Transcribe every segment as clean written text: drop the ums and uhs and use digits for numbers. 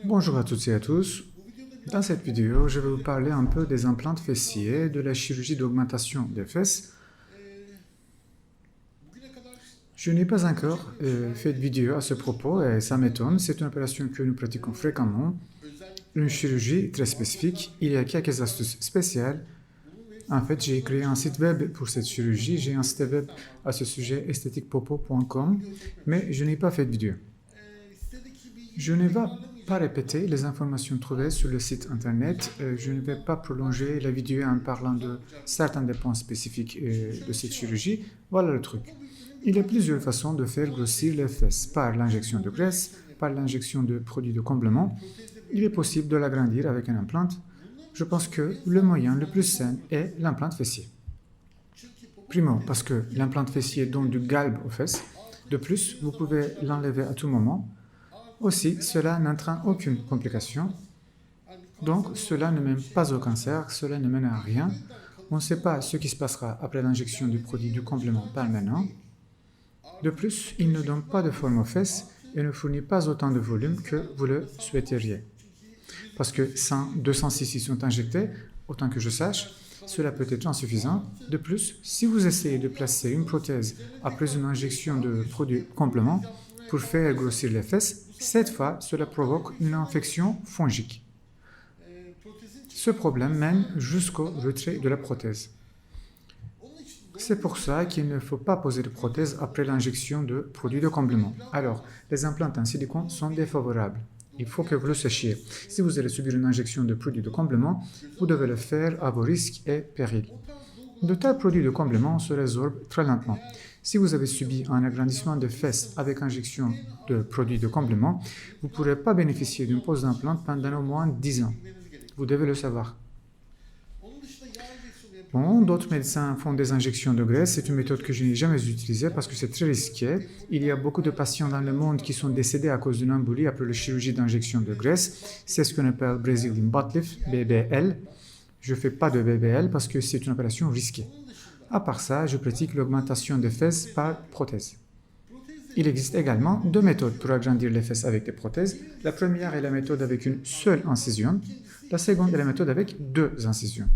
Bonjour à toutes et à tous. Dans cette vidéo, je vais vous parler un peu des implants fessiers, de la chirurgie d'augmentation des fesses. Je n'ai pas encore fait de vidéo à ce propos et ça m'étonne. C'est une opération que nous pratiquons fréquemment, une chirurgie très spécifique. Il y a quelques astuces spéciales. En fait, j'ai créé un site web pour cette chirurgie. J'ai un site web à ce sujet, esthétiquepopo.com, mais je n'ai pas fait de vidéo. Je ne vais pas répéter les informations trouvées sur le site internet. Je ne vais pas prolonger la vidéo en parlant de certains des points spécifiques de cette chirurgie. Voilà le truc. Il y a plusieurs façons de faire grossir les fesses, par l'injection de graisse, par l'injection de produits de comblement. Il est possible de l'agrandir avec un implant. Je pense que le moyen le plus sain est l'implant fessier. Primo, parce que l'implant fessier donne du galbe aux fesses. De plus, vous pouvez l'enlever à tout moment. Aussi, cela n'entraîne aucune complication. Donc, cela ne mène pas au cancer, cela ne mène à rien. On ne sait pas ce qui se passera après l'injection du produit du complément permanent. De plus, il ne donne pas de forme aux fesses et ne fournit pas autant de volume que vous le souhaiteriez. Parce que 200 cc sont injectés, autant que je sache, cela peut être insuffisant. De plus, si vous essayez de placer une prothèse après une injection de produit complément pour faire grossir les fesses, cette fois, cela provoque une infection fongique. Ce problème mène jusqu'au retrait de la prothèse. C'est pour ça qu'il ne faut pas poser de prothèse après l'injection de produits de comblement. Alors, les implants en silicone sont défavorables. Il faut que vous le sachiez. Si vous allez subir une injection de produits de comblement, vous devez le faire à vos risques et périls. De tels produits de comblement se résorbent très lentement. Si vous avez subi un agrandissement de fesses avec injection de produits de comblement, vous ne pourrez pas bénéficier d'une pose d'implant pendant au moins 10 ans. Vous devez le savoir. Bon, d'autres médecins font des injections de graisse. C'est une méthode que je n'ai jamais utilisée parce que c'est très risqué. Il y a beaucoup de patients dans le monde qui sont décédés à cause d'une embolie après la chirurgie d'injection de graisse. C'est ce qu'on appelle Brazilian butt lift, BBL. Je ne fais pas de BBL parce que c'est une opération risquée. À part ça, je pratique l'augmentation des fesses par prothèse. Il existe également deux méthodes pour agrandir les fesses avec des prothèses. La première est la méthode avec une seule incision. La seconde est la méthode avec deux incisions.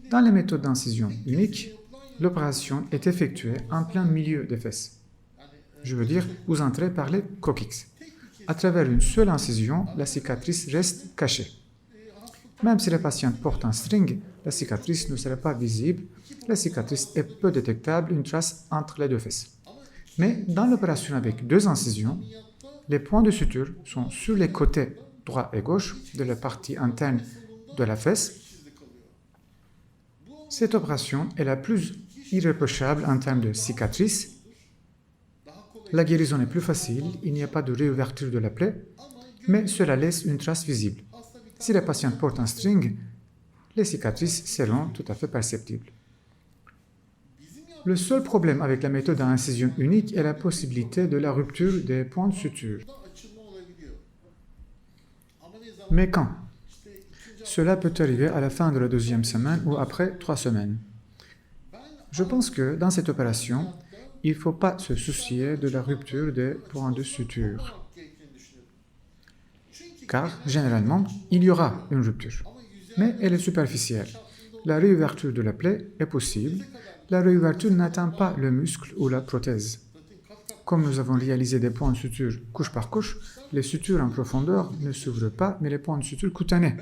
Dans les méthodes d'incision unique, l'opération est effectuée en plein milieu des fesses. Je veux dire, vous entrez par les coccyx. À travers une seule incision, la cicatrice reste cachée. Même si la patiente porte un string, la cicatrice ne sera pas visible. La cicatrice est peu détectable, une trace entre les deux fesses. Mais dans l'opération avec deux incisions, les points de suture sont sur les côtés droit et gauche de la partie interne de la fesse. Cette opération est la plus irréprochable en termes de cicatrice. La guérison est plus facile, il n'y a pas de réouverture de la plaie, mais cela laisse une trace visible. Si la patiente porte un string, les cicatrices seront tout à fait perceptibles. Le seul problème avec la méthode à incision unique est la possibilité de la rupture des points de suture. Mais quand? Cela peut arriver à la fin de la deuxième semaine ou après 3 semaines. Je pense que dans cette opération, il ne faut pas se soucier de la rupture des points de suture. Car, généralement, il y aura une rupture, mais elle est superficielle. La réouverture de la plaie est possible. La réouverture n'atteint pas le muscle ou la prothèse. Comme nous avons réalisé des points de suture couche par couche, les sutures en profondeur ne s'ouvrent pas, mais les points de suture cutanés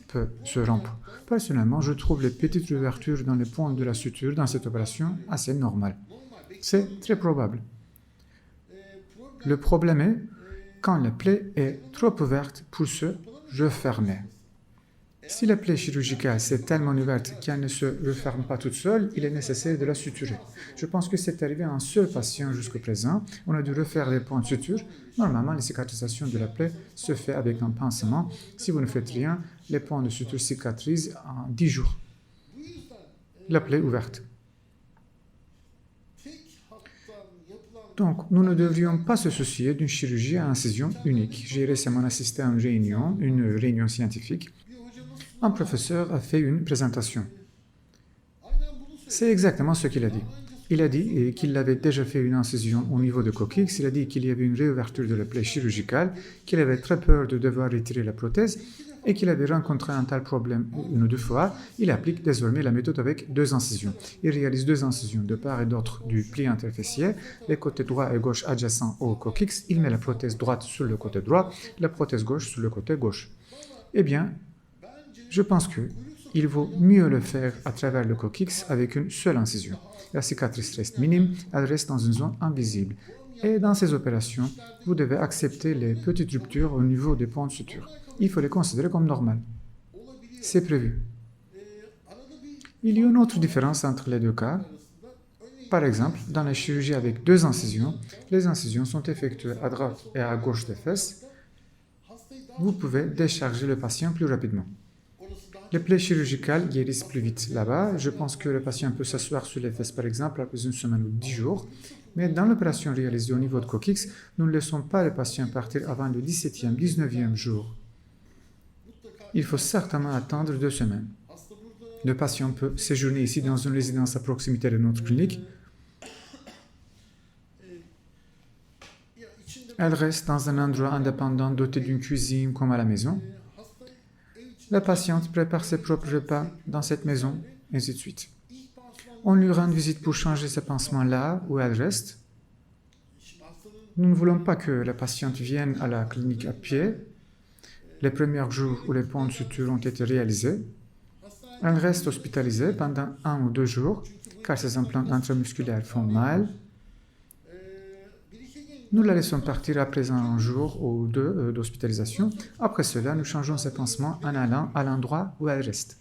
peuvent se rompre. Personnellement, je trouve les petites ouvertures dans les points de la suture dans cette opération assez normales. C'est très probable. Le problème est quand la plaie est trop ouverte pour se refermer. Si la plaie chirurgicale est tellement ouverte qu'elle ne se referme pas toute seule, il est nécessaire de la suturer. Je pense que c'est arrivé à un seul patient jusqu'à présent. On a dû refaire les points de suture. Normalement, la cicatrisation de la plaie se fait avec un pansement. Si vous ne faites rien, les points de suture cicatrisent en 10 jours. La plaie ouverte. Donc, nous ne devrions pas se soucier d'une chirurgie à incision unique. J'ai récemment assisté à une réunion scientifique. Un professeur a fait une présentation. C'est exactement ce qu'il a dit. Il a dit qu'il avait déjà fait une incision au niveau de coccyx, il a dit qu'il y avait une réouverture de la plaie chirurgicale, qu'il avait très peur de devoir retirer la prothèse et qu'il avait rencontré un tel problème une ou deux fois. Il applique désormais la méthode avec 2 incisions. Il réalise 2 incisions de part et d'autre du pli interfessier, les côtés droit et gauche adjacents au coccyx. Il met la prothèse droite sur le côté droit, la prothèse gauche sur le côté gauche. Eh bien, je pense qu'il vaut mieux le faire à travers le coccyx avec une seule incision. La cicatrice reste minime, elle reste dans une zone invisible. Et dans ces opérations, vous devez accepter les petites ruptures au niveau des points de suture. Il faut les considérer comme normales. C'est prévu. Il y a une autre différence entre les deux cas. Par exemple, dans la chirurgie avec 2 incisions, les incisions sont effectuées à droite et à gauche des fesses. Vous pouvez décharger le patient plus rapidement. Les plaies chirurgicales guérissent plus vite là-bas. Je pense que le patient peut s'asseoir sur les fesses, par exemple, après une semaine ou 10 jours. Mais dans l'opération réalisée au niveau de coccyx, nous ne laissons pas le patient partir avant le 17e, 19e jour. Il faut certainement attendre 2 semaines. Le patient peut séjourner ici dans une résidence à proximité de notre clinique. Elle reste dans un endroit indépendant doté d'une cuisine comme à la maison. La patiente prépare ses propres repas dans cette maison, et ainsi de suite. On lui rend visite pour changer ses pansements là où elle reste. Nous ne voulons pas que la patiente vienne à la clinique à pied. Les premiers jours où les points de suture ont été réalisés, elle reste hospitalisée pendant 1 ou 2 jours, car ses implants intramusculaires font mal. Nous la laissons partir après un jour ou 2 d'hospitalisation. Après cela, nous changeons ses pansements en allant à l'endroit où elle reste.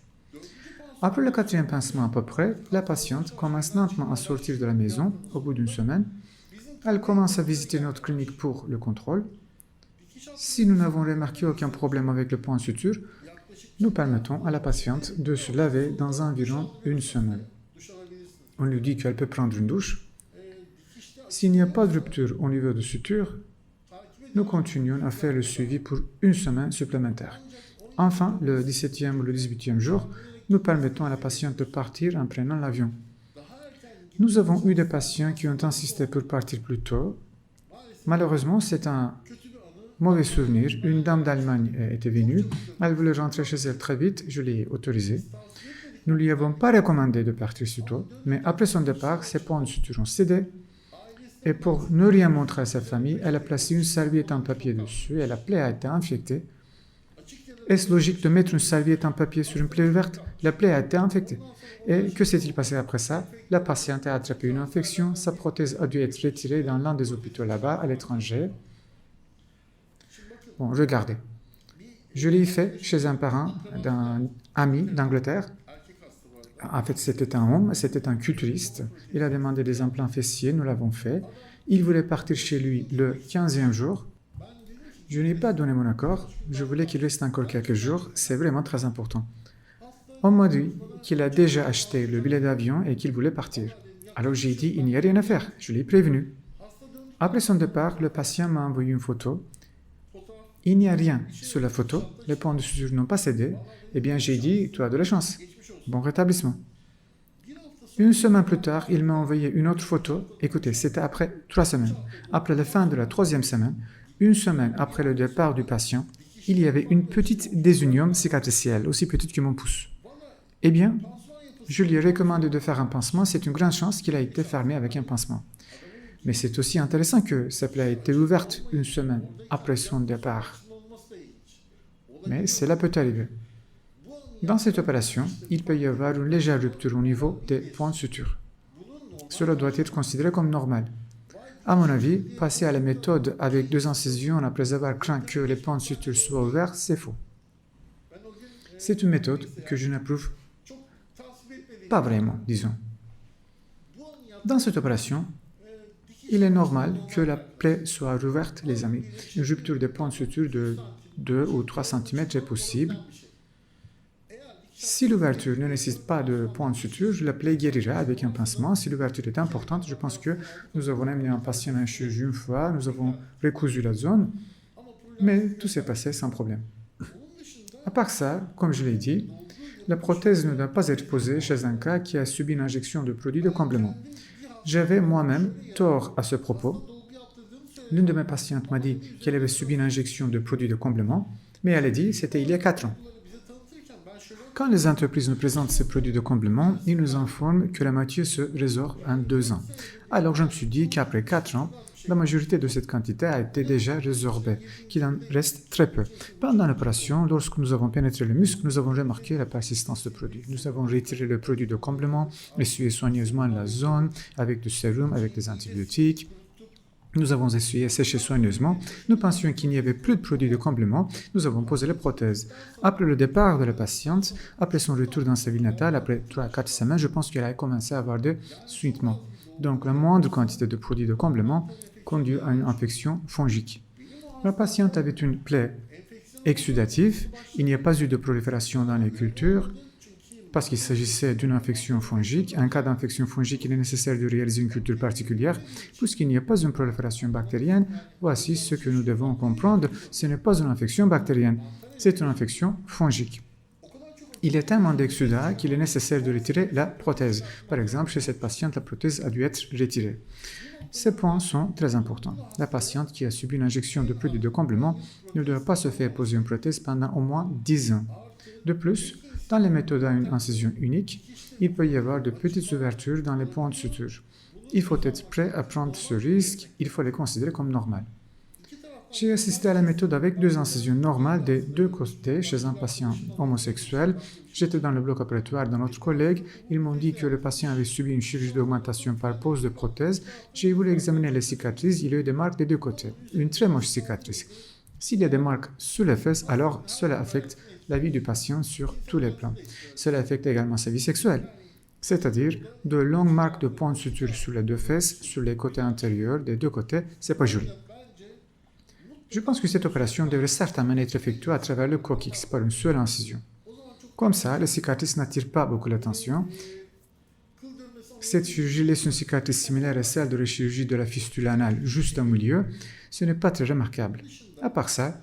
Après le 4e pansement à peu près, la patiente commence lentement à sortir de la maison au bout d'une semaine. Elle commence à visiter notre clinique pour le contrôle. Si nous n'avons remarqué aucun problème avec le point de suture, nous permettons à la patiente de se laver dans environ 1 semaine. On lui dit qu'elle peut prendre une douche. S'il n'y a pas de rupture au niveau de suture, nous continuons à faire le suivi pour 1 semaine supplémentaire. Enfin, le 17e ou le 18e jour, nous permettons à la patiente de partir en prenant l'avion. Nous avons eu des patients qui ont insisté pour partir plus tôt. Malheureusement, c'est un mauvais souvenir. Une dame d'Allemagne était venue. Elle voulait rentrer chez elle très vite. Je l'ai autorisée. Nous ne lui avons pas recommandé de partir si tôt, mais après son départ, ses points de suture ont cédé. Et pour ne rien montrer à sa famille, elle a placé une serviette en papier dessus et la plaie a été infectée. Est-ce logique de mettre une serviette en papier sur une plaie ouverte? La plaie a été infectée. Et que s'est-il passé après ça? La patiente a attrapé une infection, sa prothèse a dû être retirée dans l'un des hôpitaux là-bas, à l'étranger. Bon, regardez. Je l'ai fait chez un parent d'un ami d'Angleterre. En fait, c'était un homme, c'était un culturiste. Il a demandé des implants fessiers, nous l'avons fait. Il voulait partir chez lui le 15e jour. Je n'ai pas donné mon accord, je voulais qu'il reste encore quelques jours, c'est vraiment très important. On m'a dit qu'il a déjà acheté le billet d'avion et qu'il voulait partir. Alors j'ai dit, il n'y a rien à faire, je l'ai prévenu. Après son départ, le patient m'a envoyé une photo. Il n'y a rien sur la photo, les points de suture n'ont pas cédé. Eh bien, j'ai dit, tu as de la chance. Bon rétablissement. 1 semaine plus tard, il m'a envoyé une autre photo. Écoutez, c'était après 3 semaines. Après la fin de la 3e semaine, 1 semaine après le départ du patient, il y avait une petite désunium cicatricielle, aussi petite que mon pouce. Eh bien, je lui ai recommandé de faire un pansement. C'est une grande chance qu'il a été fermé avec un pansement. Mais c'est aussi intéressant que sa plaie a été ouverte 1 semaine après son départ. Mais cela peut arriver. Dans cette opération, il peut y avoir une légère rupture au niveau des points de suture. Cela doit être considéré comme normal. À mon avis, passer à la méthode avec 2 incisions après avoir craint que les points de suture soient ouverts, c'est faux. C'est une méthode que je n'approuve pas vraiment, disons. Dans cette opération, il est normal que la plaie soit rouverte, les amis. Une rupture des points de suture de 2 ou 3 cm est possible. Si l'ouverture ne nécessite pas de point de suture, la plaie guérira avec un pansement. Si l'ouverture est importante, je pense que nous avons amené un patient à un chirurgien une fois, nous avons recousu la zone, mais tout s'est passé sans problème. À part ça, comme je l'ai dit, la prothèse ne doit pas être posée chez un cas qui a subi une injection de produits de comblement. J'avais moi-même tort à ce propos. L'une de mes patientes m'a dit qu'elle avait subi une injection de produits de comblement, mais elle a dit que c'était il y a 4 ans. Quand les entreprises nous présentent ces produits de comblement, ils nous informent que la moitié se résorbe en 2 ans. Alors je me suis dit qu'après 4 ans, la majorité de cette quantité a été déjà résorbée, qu'il en reste très peu. Pendant l'opération, lorsque nous avons pénétré le muscle, nous avons remarqué la persistance du produit. Nous avons retiré le produit de comblement, essuyé soigneusement la zone avec du sérum, avec des antibiotiques. Nous avons essuyé, séché soigneusement. Nous pensions qu'il n'y avait plus de produit de comblement. Nous avons posé les prothèses. Après le départ de la patiente, après son retour dans sa ville natale, après 3 à 4 semaines, je pense qu'elle a commencé à avoir des suintements. Donc la moindre quantité de produit de comblement conduit à une infection fongique. La patiente avait une plaie exudative. Il n'y a pas eu de prolifération dans les cultures parce qu'il s'agissait d'une infection fongique. En cas d'infection fongique, il est nécessaire de réaliser une culture particulière. Puisqu'il n'y a pas une prolifération bactérienne, voici ce que nous devons comprendre. Ce n'est pas une infection bactérienne, c'est une infection fongique. Il y a tellement d'exudats qu'il est nécessaire de retirer la prothèse. Par exemple, chez cette patiente, la prothèse a dû être retirée. Ces points sont très importants. La patiente qui a subi une injection de produit de comblement ne doit pas se faire poser une prothèse pendant au moins 10 ans. De plus, dans les méthodes à une incision unique, il peut y avoir de petites ouvertures dans les points de suture. Il faut être prêt à prendre ce risque, il faut les considérer comme normales. J'ai assisté à la méthode avec 2 incisions normales des 2 côtés chez un patient homosexuel. J'étais dans le bloc opératoire d'un autre collègue. Ils m'ont dit que le patient avait subi une chirurgie d'augmentation par pose de prothèse. J'ai voulu examiner les cicatrices. Il y a eu des marques des 2 côtés. Une très moche cicatrice. S'il y a des marques sur les fesses, alors cela affecte la vie du patient sur tous les plans. Cela affecte également sa vie sexuelle. C'est-à-dire de longues marques de points de suture sur les 2 fesses, sur les côtés intérieurs des 2 côtés. C'est pas joli. Je pense que cette opération devrait certainement être effectuée à travers le coccyx par une seule incision. Comme ça, les cicatrices n'attirent pas beaucoup l'attention. Cette chirurgie laisse une cicatrice similaire à celle de la chirurgie de la fistule anale juste au milieu. Ce n'est pas très remarquable. À part ça,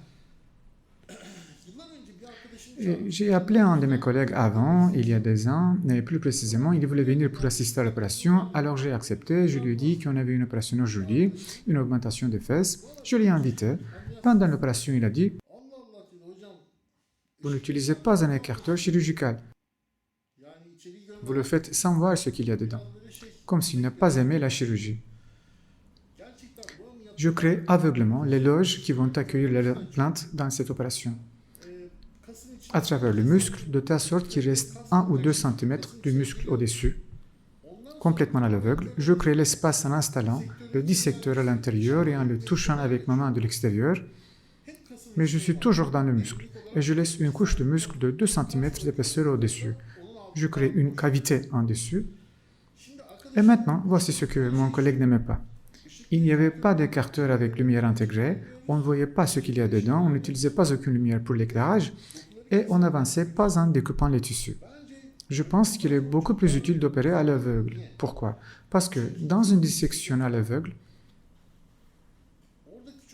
j'ai appelé un de mes collègues avant, il y a des ans, mais plus précisément, il voulait venir pour assister à l'opération, alors j'ai accepté, je lui ai dit qu'on avait une opération aujourd'hui, une augmentation des fesses, je l'ai invité. Pendant l'opération, il a dit « Vous n'utilisez pas un écarteur chirurgical. Vous le faites sans voir ce qu'il y a dedans, comme s'il n'a pas aimé la chirurgie. » Je crée aveuglément les loges qui vont accueillir les plaintes dans cette opération, à travers le muscle, de telle sorte qu'il reste 1 ou 2 cm du muscle au-dessus. Complètement à l'aveugle, je crée l'espace en installant le dissecteur à l'intérieur et en le touchant avec ma main de l'extérieur, mais je suis toujours dans le muscle et je laisse une couche de muscle de 2 cm d'épaisseur au-dessus. Je crée une cavité en dessus. Et maintenant, voici ce que mon collègue n'aimait pas. Il n'y avait pas d'écarteur avec lumière intégrée, on ne voyait pas ce qu'il y a dedans, on n'utilisait pas aucune lumière pour l'éclairage, et on n'avançait pas en découpant les tissus. Je pense qu'il est beaucoup plus utile d'opérer à l'aveugle. Pourquoi? Parce que dans une dissection à l'aveugle,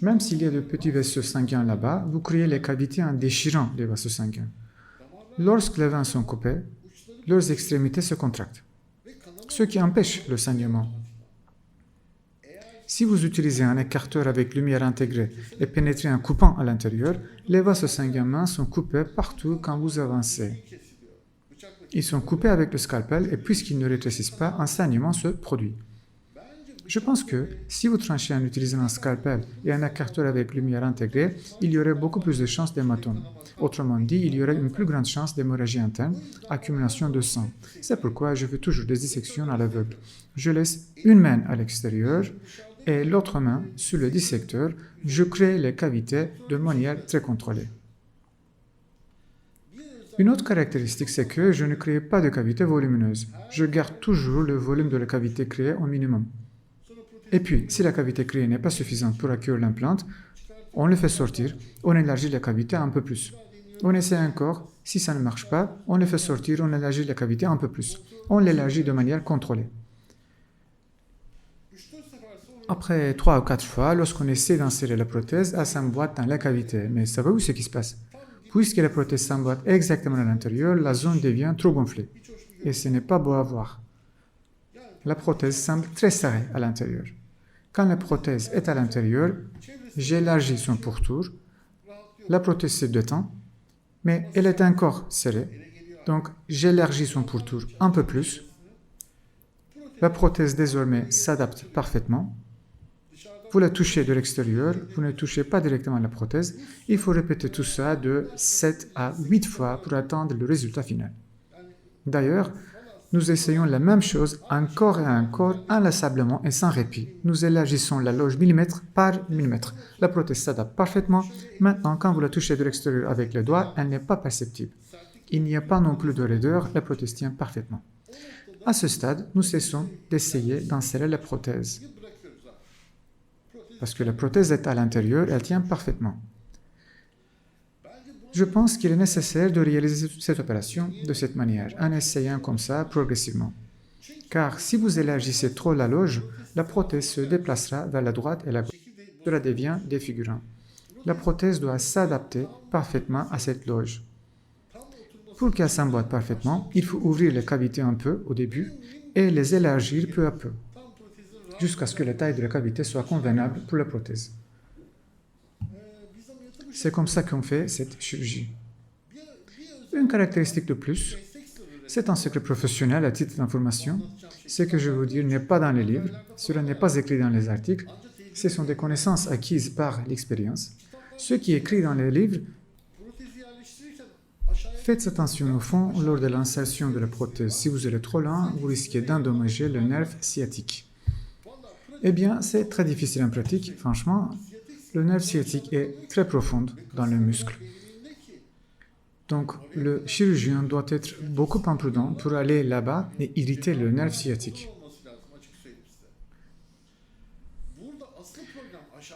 même s'il y a de petits vaisseaux sanguins là-bas, vous créez les cavités en déchirant les vaisseaux sanguins. Lorsque les veines sont coupées, leurs extrémités se contractent, ce qui empêche le saignement. Si vous utilisez un écarteur avec lumière intégrée et pénétrez en coupant à l'intérieur, les vaisseaux sanguins sont coupés partout quand vous avancez. Ils sont coupés avec le scalpel et puisqu'ils ne rétrécissent pas, un saignement se produit. Je pense que si vous tranchez en utilisant un scalpel et un écarteur avec lumière intégrée, il y aurait beaucoup plus de chances d'hématome. Autrement dit, il y aurait une plus grande chance d'hémorragie interne, accumulation de sang. C'est pourquoi je fais toujours des dissections à l'aveugle. Je laisse une main à l'extérieur et l'autre main sur le dissecteur. Je crée les cavités de manière très contrôlée. Une autre caractéristique, c'est que je ne crée pas de cavité volumineuse. Je garde toujours le volume de la cavité créée au minimum. Et puis, si la cavité créée n'est pas suffisante pour accueillir l'implante, on le fait sortir, on élargit la cavité un peu plus. On essaie encore, si ça ne marche pas, on le fait sortir, on élargit la cavité un peu plus. On l'élargit de manière contrôlée. Après 3 ou 4 fois, lorsqu'on essaie d'insérer la prothèse, elle s'emboîte dans la cavité. Mais savez-vous ce qui se passe? Puisque la prothèse s'emboîte exactement à l'intérieur, la zone devient trop gonflée. Et ce n'est pas beau à voir. la prothèse semble très serrée à l'intérieur. Quand la prothèse est à l'intérieur, j'élargis son pourtour, la prothèse se détend, mais elle est encore serrée. Donc, j'élargis son pourtour un peu plus. La prothèse désormais s'adapte parfaitement. Vous la touchez de l'extérieur, vous ne touchez pas directement la prothèse. Il faut répéter tout ça de 7 à 8 fois pour atteindre le résultat final. D'ailleurs, nous essayons la même chose encore et encore, inlassablement et sans répit. Nous élargissons la loge millimètre par millimètre. La prothèse s'adapte parfaitement. Maintenant, quand vous la touchez de l'extérieur avec les doigts, elle n'est pas perceptible. Il n'y a pas non plus de raideur, la prothèse tient parfaitement. À ce stade, nous cessons d'essayer d'insérer la prothèse. Parce que la prothèse est à l'intérieur, elle tient parfaitement. Je pense qu'il est nécessaire de réaliser cette opération de cette manière, en essayant comme ça progressivement. Car si vous élargissez trop la loge, la prothèse se déplacera vers la droite et la gauche. Cela devient défigurant. La prothèse doit s'adapter parfaitement à cette loge. Pour qu'elle s'emboîte parfaitement, il faut ouvrir les cavités un peu au début et les élargir peu à peu, jusqu'à ce que la taille de la cavité soit convenable pour la prothèse. C'est comme ça qu'on fait cette chirurgie. Une caractéristique de plus, c'est un secret professionnel à titre d'information. Ce que je vais vous dire n'est pas dans les livres, cela n'est pas écrit dans les articles, ce sont des connaissances acquises par l'expérience. Ce qui est écrit dans les livres, faites attention au fond lors de l'insertion de la prothèse. Si vous allez trop loin, vous risquez d'endommager le nerf sciatique. Eh bien, c'est très difficile en pratique, franchement. Le nerf sciatique est très profond dans le muscle. Donc, le chirurgien doit être beaucoup imprudent pour aller là-bas et irriter le nerf sciatique.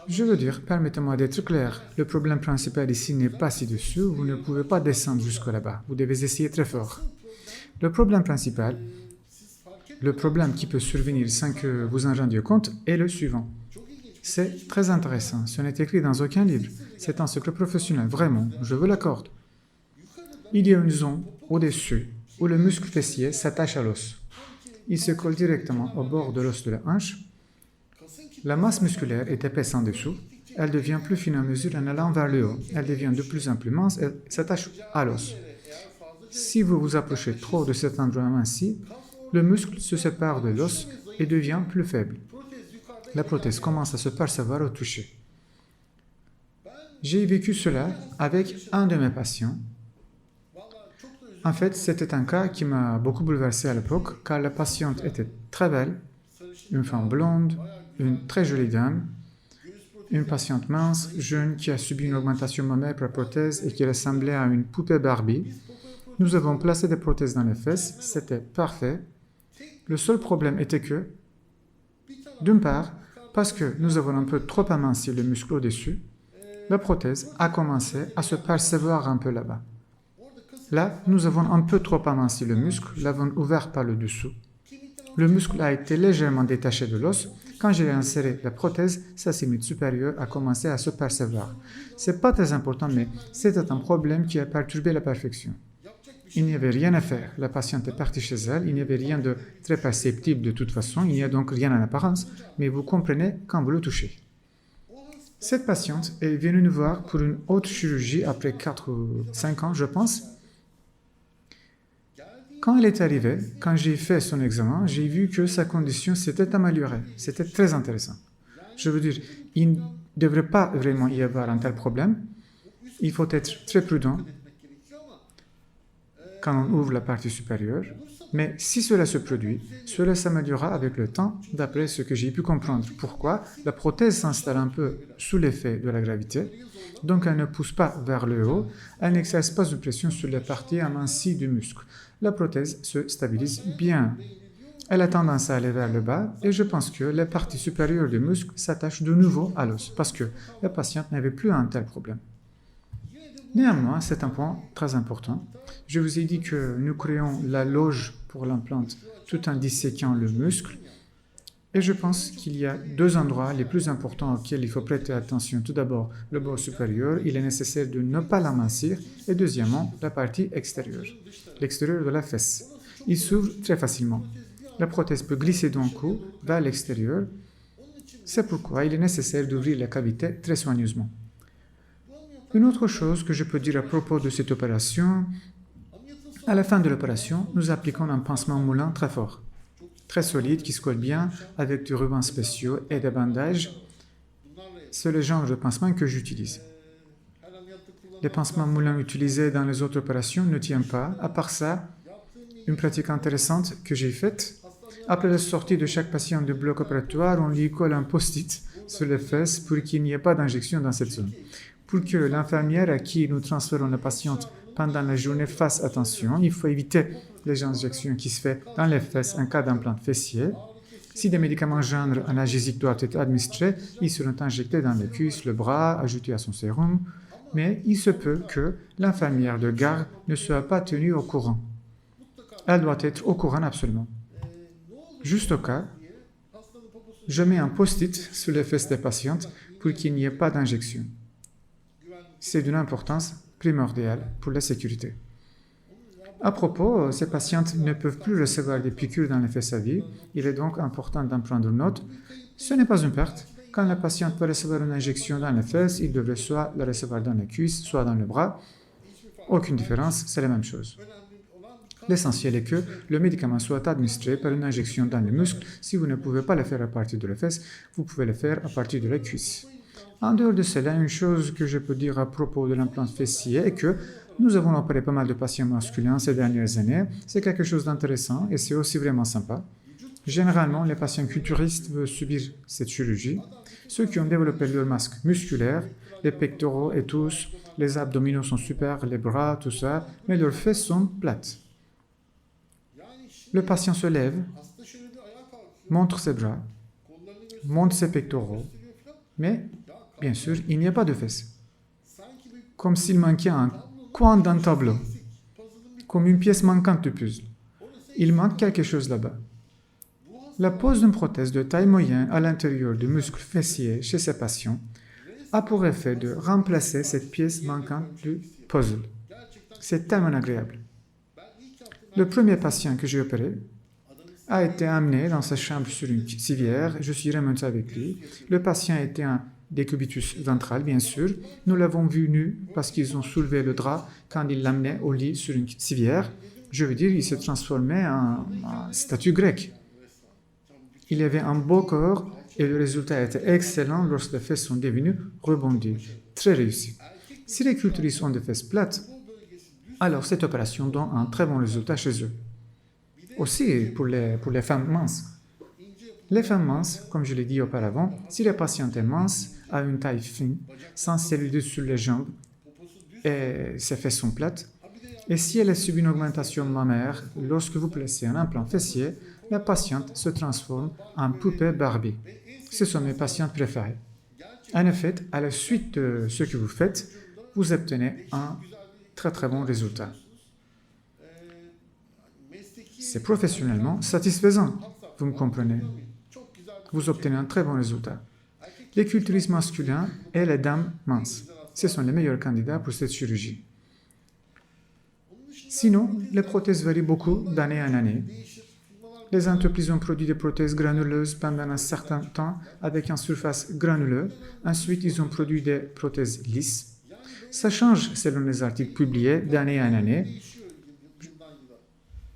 Je veux dire, permettez-moi d'être clair, le problème principal ici n'est pas ci-dessus, vous ne pouvez pas descendre jusque là-bas, vous devez essayer très fort. Le problème principal, le problème qui peut survenir sans que vous en rendiez compte, est le suivant. C'est très intéressant, ce n'est écrit dans aucun livre, c'est un secret professionnel, vraiment, je vous l'accorde. Il y a une zone au-dessus où le muscle fessier s'attache à l'os. Il se colle directement au bord de l'os de la hanche. La masse musculaire est épaisse en dessous, elle devient plus fine à mesure en allant vers le haut, elle devient de plus en plus mince et s'attache à l'os. Si vous vous approchez trop de cet endroit ainsi, le muscle se sépare de l'os et devient plus faible. La prothèse commence à se percevoir au toucher. J'ai vécu cela avec un de mes patients. En fait, c'était un cas qui m'a beaucoup bouleversé à l'époque, car la patiente était très belle, une femme blonde, une très jolie dame, une patiente mince, jeune, qui a subi une augmentation mammaire par prothèse et qui ressemblait à une poupée Barbie. Nous avons placé des prothèses dans les fesses, c'était parfait. Le seul problème était que, d'une part, parce que nous avons un peu trop aminci le muscle au-dessus, la prothèse a commencé à se percevoir un peu là-bas. Là, nous avons un peu trop aminci le muscle, l'avons ouvert par le dessous. Le muscle a été légèrement détaché de l'os. Quand j'ai inséré la prothèse, sa limite supérieure a commencé à se percevoir. Ce n'est pas très important, mais c'était un problème qui a perturbé la perfection. Il n'y avait rien à faire. La patiente est partie chez elle. Il n'y avait rien de très perceptible de toute façon. Il n'y a donc rien en apparence, mais vous comprenez quand vous le touchez. Cette patiente est venue nous voir pour une autre chirurgie après 4 ou 5 ans, je pense. Quand elle est arrivée, quand j'ai fait son examen, j'ai vu que sa condition s'était améliorée. C'était très intéressant. Je veux dire, il ne devrait pas vraiment y avoir un tel problème. Il faut être très prudent quand on ouvre la partie supérieure. Mais si cela se produit, cela s'améliorera avec le temps, d'après ce que j'ai pu comprendre. Pourquoi? La prothèse s'installe un peu sous l'effet de la gravité, donc elle ne pousse pas vers le haut, elle n'exerce pas de pression sur les parties amincies du muscle. La prothèse se stabilise bien. Elle a tendance à aller vers le bas et je pense que les parties supérieures du muscle s'attachent de nouveau à l'os parce que la patiente n'avait plus un tel problème. Néanmoins, c'est un point très important. Je vous ai dit que nous créons la loge pour l'implante tout en disséquant le muscle. Et je pense qu'il y a 2 endroits les plus importants auxquels il faut prêter attention. Tout d'abord, le bord supérieur, il est nécessaire de ne pas l'amincir. Et deuxièmement, la partie extérieure, l'extérieur de la fesse. Il s'ouvre très facilement. La prothèse peut glisser d'un coup vers l'extérieur. C'est pourquoi il est nécessaire d'ouvrir la cavité très soigneusement. Une autre chose que je peux dire à propos de cette opération, à la fin de l'opération, nous appliquons un pansement moulant très fort, très solide, qui se colle bien avec des rubans spéciaux et des bandages. C'est le genre de pansement que j'utilise. Les pansements moulants utilisés dans les autres opérations ne tiennent pas. À part ça, une pratique intéressante que j'ai faite, après la sortie de chaque patient du bloc opératoire, on lui colle un post-it sur les fesses pour qu'il n'y ait pas d'injection dans cette zone. Pour que l'infirmière à qui nous transférons la patiente pendant la journée fasse attention, il faut éviter les injections qui se font dans les fesses en cas d'implant fessier. Si des médicaments genre analgésiques doivent être administrés, ils seront injectés dans les cuisses, le bras, ajoutés à son sérum, mais il se peut que l'infirmière de garde ne soit pas tenue au courant. Elle doit être au courant absolument. Juste au cas, je mets un post-it sur les fesses des patientes pour qu'il n'y ait pas d'injection. C'est d'une importance primordiale pour la sécurité. À propos, ces patientes ne peuvent plus recevoir des piqûres dans les fesses à vie. Il est donc important d'en prendre note. Ce n'est pas une perte. Quand la patiente peut recevoir une injection dans les fesses, il devrait soit la recevoir dans les cuisses, soit dans le bras. Aucune différence, c'est la même chose. L'essentiel est que le médicament soit administré par une injection dans les muscles. Si vous ne pouvez pas le faire à partir de la fesse, vous pouvez le faire à partir de la cuisse. En dehors de cela, une chose que je peux dire à propos de l'implant fessier est que nous avons opéré pas mal de patients masculins ces dernières années. C'est quelque chose d'intéressant et c'est aussi vraiment sympa. Généralement, les patients culturistes veulent subir cette chirurgie. Ceux qui ont développé leur masque musculaire, les pectoraux et tous, les abdominaux sont super, les bras, tout ça, mais leurs fesses sont plates. Le patient se lève, montre ses bras, montre ses pectoraux, mais bien sûr, il n'y a pas de fesses. Comme s'il manquait un coin d'un tableau, comme une pièce manquante du puzzle. Il manque quelque chose là-bas. La pose d'une prothèse de taille moyenne à l'intérieur du muscle fessier chez ces patients a pour effet de remplacer cette pièce manquante du puzzle. C'est tellement agréable. Le premier patient que j'ai opéré a été amené dans sa chambre sur une civière. Je suis remonté avec lui. Le patient était un décubitus ventral, bien sûr. Nous l'avons vu nu parce qu'ils ont soulevé le drap quand ils l'amenaient au lit sur une civière. Je veux dire, il s'est transformé en statue grecque. Il avait un beau corps et le résultat était excellent lorsque les fesses sont devenues rebondies. Très réussi. Si les culturistes ont des fesses plates, alors cette opération donne un très bon résultat chez eux. Aussi pour les femmes minces. Les femmes minces, comme je l'ai dit auparavant, si la patiente est mince, a une taille fine, sans cellulite sur les jambes et ses fesses sont plates, et si elle a subi une augmentation mammaire, lorsque vous placez un implant fessier, la patiente se transforme en poupée Barbie. Ce sont mes patientes préférées. En effet, à la suite de ce que vous faites, vous obtenez un très très bon résultat. C'est professionnellement satisfaisant, vous me comprenez. Vous obtenez un très bon résultat. Les culturistes masculins et les dames minces, ce sont les meilleurs candidats pour cette chirurgie. Sinon, les prothèses varient beaucoup d'année en année. Les entreprises ont produit des prothèses granuleuses pendant un certain temps avec une surface granuleuse. Ensuite, ils ont produit des prothèses lisses. Ça change selon les articles publiés d'année en année.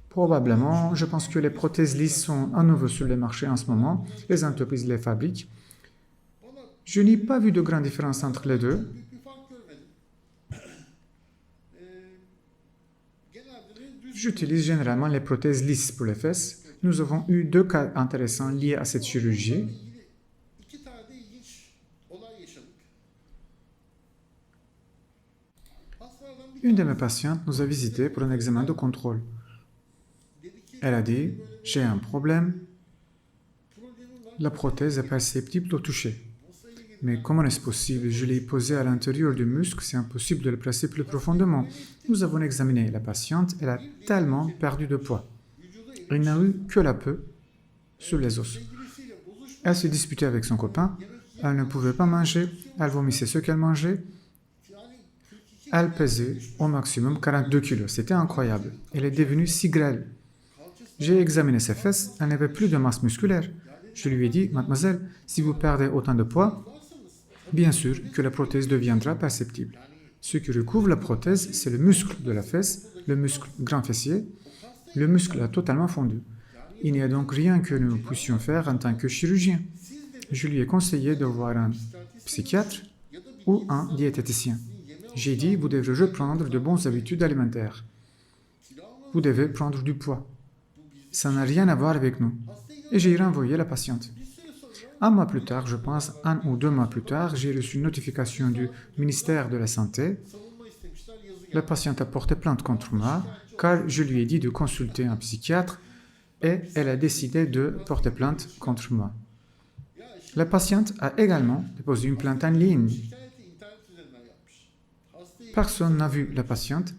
Probablement, je pense que les prothèses lisses sont à nouveau sur le marché en ce moment. Les entreprises les fabriquent. Je n'ai pas vu de grande différence entre les deux. J'utilise généralement les prothèses lisses pour les fesses. Nous avons eu 2 cas intéressants liés à cette chirurgie. Une de mes patientes nous a visité pour un examen de contrôle. Elle a dit « J'ai un problème. La prothèse est perceptible au toucher. Mais comment est-ce possible? Je l'ai posée à l'intérieur du muscle, c'est impossible de le placer plus profondément. » Nous avons examiné la patiente, elle a tellement perdu de poids. Il n'a eu que la peau sur les os. Elle se disputait avec son copain, elle ne pouvait pas manger, elle vomissait ce qu'elle mangeait. Elle pesait au maximum 42 kilos, c'était incroyable. Elle est devenue si grêle. J'ai examiné ses fesses, elle n'avait plus de masse musculaire. Je lui ai dit, mademoiselle, si vous perdez autant de poids, bien sûr que la prothèse deviendra perceptible. Ce qui recouvre la prothèse, c'est le muscle de la fesse, le muscle grand fessier. Le muscle a totalement fondu. Il n'y a donc rien que nous puissions faire en tant que chirurgien. Je lui ai conseillé de voir un psychiatre ou un diététicien. J'ai dit, vous devrez reprendre de bonnes habitudes alimentaires. Vous devez prendre du poids. Ça n'a rien à voir avec nous. Et j'ai renvoyé la patiente. Un mois plus tard, je pense, 1 ou 2 mois plus tard, j'ai reçu une notification du ministère de la Santé. La patiente a porté plainte contre moi, car je lui ai dit de consulter un psychiatre et elle a décidé de porter plainte contre moi. La patiente a également déposé une plainte en ligne. Personne n'a vu la patiente.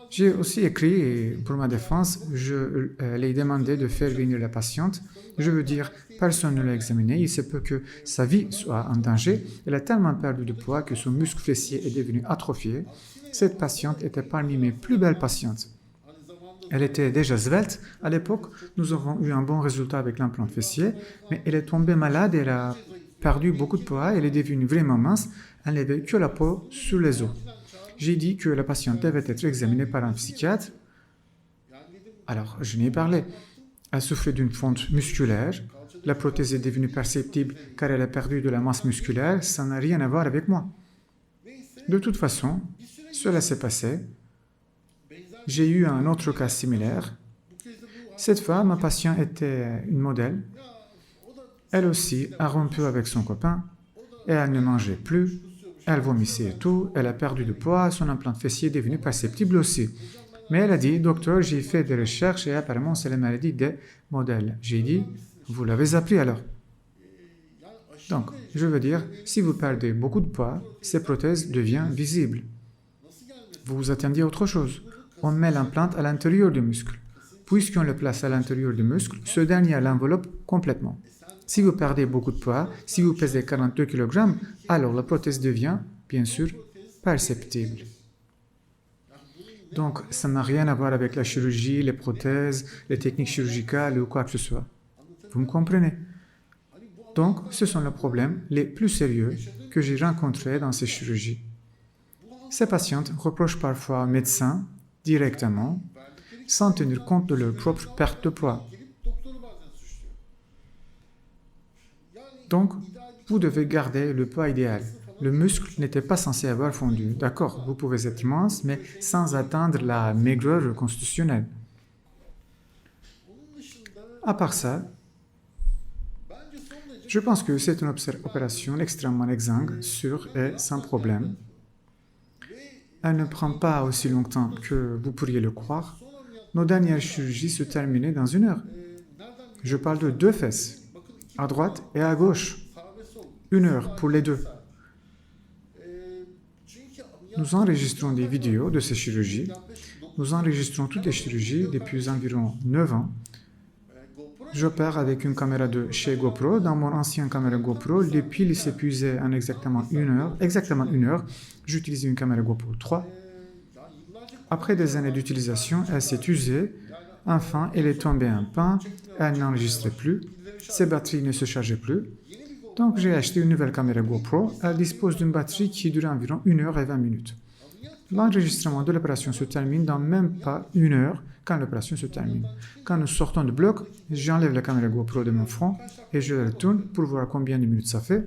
J'ai aussi écrit, et pour ma défense, je lui ai demandé de faire venir la patiente. Je veux dire, personne ne l'a examinée, il se peut que sa vie soit en danger. Elle a tellement perdu de poids que son muscle fessier est devenu atrophié. Cette patiente était parmi mes plus belles patientes. Elle était déjà svelte. À l'époque, nous avons eu un bon résultat avec l'implant fessier, mais elle est tombée malade, elle a perdu beaucoup de poids, elle est devenue vraiment mince, elle n'avait que la peau sur les os. J'ai dit que la patiente devait être examinée par un psychiatre. Alors, je n'y ai parlé. Elle souffrait d'une fonte musculaire. La prothèse est devenue perceptible car elle a perdu de la masse musculaire. Ça n'a rien à voir avec moi. De toute façon, cela s'est passé. J'ai eu un autre cas similaire. Cette fois, ma patiente était une modèle. Elle aussi a rompu avec son copain et elle ne mangeait plus. Elle vomissait et tout, elle a perdu de poids, son implant fessier est devenu perceptible aussi. Mais elle a dit, docteur, j'ai fait des recherches et apparemment c'est la maladie des modèles. J'ai dit, vous l'avez appris alors. Donc, je veux dire, si vous perdez beaucoup de poids, ces prothèses deviennent visibles. Vous vous attendiez à autre chose. On met l'implant à l'intérieur du muscle. Puisqu'on le place à l'intérieur du muscle, ce dernier l'enveloppe complètement. Si vous perdez beaucoup de poids, si vous pesez 42 kg, alors la prothèse devient, bien sûr, perceptible. Donc, ça n'a rien à voir avec la chirurgie, les prothèses, les techniques chirurgicales ou quoi que ce soit. Vous me comprenez? Donc, ce sont les problèmes les plus sérieux que j'ai rencontrés dans ces chirurgies. Ces patientes reprochent parfois aux médecins directement, sans tenir compte de leur propre perte de poids. Donc, vous devez garder le poids idéal. Le muscle n'était pas censé avoir fondu. D'accord, vous pouvez être mince, mais sans atteindre la maigreur constitutionnelle. À part ça, je pense que c'est une opération extrêmement exsangue, sûre et sans problème. Elle ne prend pas aussi longtemps que vous pourriez le croire. Nos dernières chirurgies se terminaient dans 1 heure. Je parle de 2 fesses, à droite et à gauche. 1 heure pour les 2. Nous enregistrons des vidéos de ces chirurgies. Nous enregistrons toutes les chirurgies depuis environ 9 ans. J'opère avec une caméra de chez GoPro. Dans mon ancienne caméra GoPro, les piles s'épuisaient en exactement 1 heure. Exactement 1 heure, j'utilisais une caméra GoPro 3. Après des années d'utilisation, elle s'est usée. Enfin, elle est tombée en panne. Elle n'enregistrait plus. Ses batteries ne se chargeaient plus. Donc, j'ai acheté une nouvelle caméra GoPro. Elle dispose d'une batterie qui dure environ 1 heure et 20 minutes. L'enregistrement de l'opération se termine dans même pas 1 heure quand l'opération se termine. Quand nous sortons du bloc, j'enlève la caméra GoPro de mon front et je la retourne pour voir combien de minutes ça fait.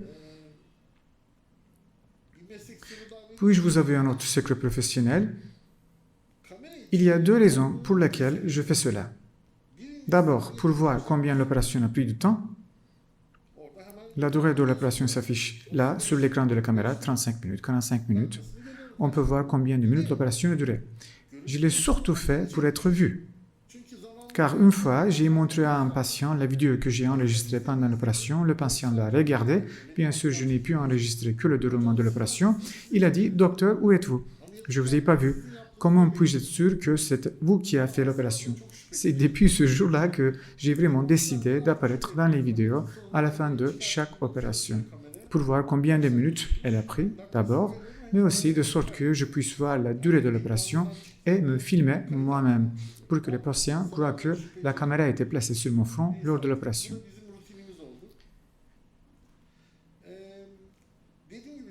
Puis-je vous avouer un autre secret professionnel? Il y a 2 raisons pour lesquelles je fais cela. D'abord, pour voir combien l'opération a pris de temps. La durée de l'opération s'affiche là, sur l'écran de la caméra, 35 minutes, 45 minutes. On peut voir combien de minutes l'opération a duré. Je l'ai surtout fait pour être vu. Car une fois, j'ai montré à un patient la vidéo que j'ai enregistrée pendant l'opération. Le patient l'a regardée. Bien sûr, je n'ai pu enregistrer que le déroulement de l'opération. Il a dit, « Docteur, où êtes-vous? Je ne vous ai pas vu. Comment puis-je être sûr que c'est vous qui avez fait l'opération ?» C'est depuis ce jour-là que j'ai vraiment décidé d'apparaître dans les vidéos à la fin de chaque opération, pour voir combien de minutes elle a pris d'abord, mais aussi de sorte que je puisse voir la durée de l'opération et me filmer moi-même pour que les patients croient que la caméra a été placée sur mon front lors de l'opération.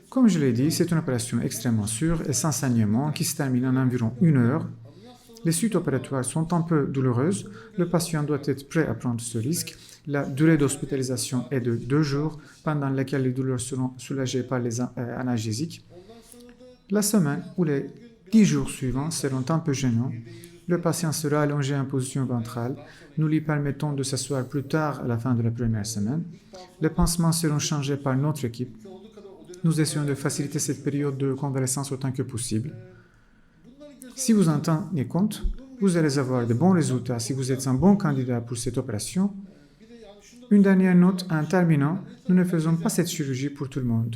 Comme je l'ai dit, c'est une opération extrêmement sûre et sans saignement qui se termine en environ 1 heure. Les suites opératoires sont un peu douloureuses. Le patient doit être prêt à prendre ce risque. La durée d'hospitalisation est de 2 jours, pendant laquelle les douleurs seront soulagées par les analgésiques. La semaine ou les 10 jours suivants seront un peu gênants. Le patient sera allongé en position ventrale. Nous lui permettons de s'asseoir plus tard à la fin de la première semaine. Les pansements seront changés par notre équipe. Nous essayons de faciliter cette période de convalescence autant que possible. Si vous en tenez compte, vous allez avoir de bons résultats si vous êtes un bon candidat pour cette opération. Une dernière note en terminant, nous ne faisons pas cette chirurgie pour tout le monde.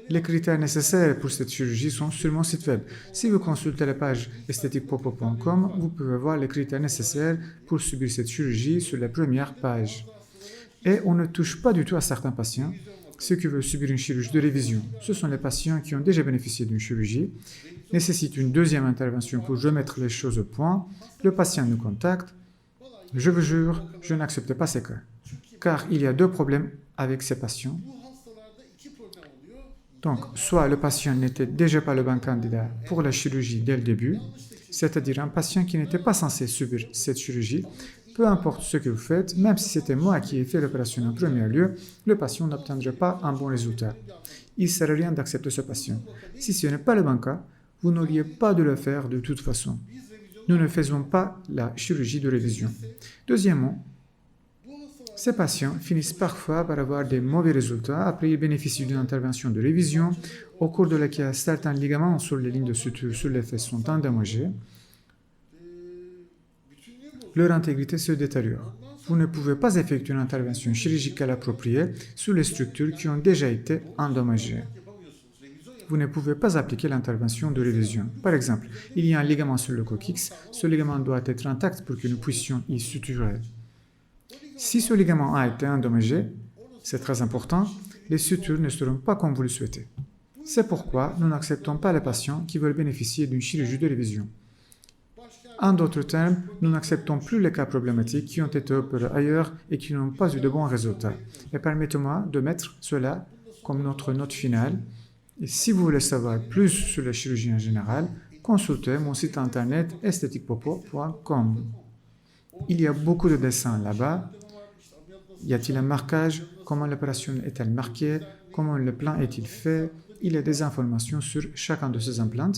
Les critères nécessaires pour cette chirurgie sont sur mon site web. Si vous consultez la page esthétiquepopo.com, vous pouvez voir les critères nécessaires pour subir cette chirurgie sur la première page. Et on ne touche pas du tout à certains patients. Ceux qui veulent subir une chirurgie de révision, ce sont les patients qui ont déjà bénéficié d'une chirurgie, nécessitent une deuxième intervention pour remettre les choses au point. Le patient nous contacte. Je vous jure, je n'accepte pas ces cas, car il y a 2 problèmes avec ces patients. Donc, soit le patient n'était déjà pas le bon candidat pour la chirurgie dès le début, c'est-à-dire un patient qui n'était pas censé subir cette chirurgie. Peu importe ce que vous faites, même si c'était moi qui ai fait l'opération en premier lieu, le patient n'obtiendra pas un bon résultat. Il ne sert à rien d'accepter ce patient. Si ce n'est pas le bon cas, vous n'auriez pas de le faire de toute façon. Nous ne faisons pas la chirurgie de révision. Deuxièmement, ces patients finissent parfois par avoir des mauvais résultats après ils bénéficient d'une intervention de révision au cours de laquelle certains ligaments sur les lignes de suture sur les fesses sont endommagés. Leur intégrité se détériore. Vous ne pouvez pas effectuer une intervention chirurgicale appropriée sur les structures qui ont déjà été endommagées. Vous ne pouvez pas appliquer l'intervention de révision. Par exemple, il y a un ligament sur le coccyx, ce ligament doit être intact pour que nous puissions y suturer. Si ce ligament a été endommagé, c'est très important, les sutures ne seront pas comme vous le souhaitez. C'est pourquoi nous n'acceptons pas les patients qui veulent bénéficier d'une chirurgie de révision. En d'autres termes, nous n'acceptons plus les cas problématiques qui ont été opérés ailleurs et qui n'ont pas eu de bons résultats. Et permettez-moi de mettre cela comme notre note finale. Et si vous voulez savoir plus sur la chirurgie en général, consultez mon site internet esthétiquepopo.com. Il y a beaucoup de dessins là-bas. Y a-t-il un marquage? Comment l'opération est-elle marquée? Comment le plan est-il fait? Il y a des informations sur chacun de ces implants.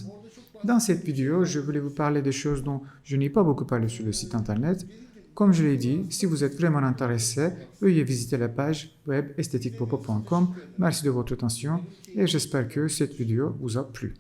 Dans cette vidéo, je voulais vous parler des choses dont je n'ai pas beaucoup parlé sur le site internet. Comme je l'ai dit, si vous êtes vraiment intéressé, veuillez visiter la page web esthétiquepopo.com. Merci de votre attention et j'espère que cette vidéo vous a plu.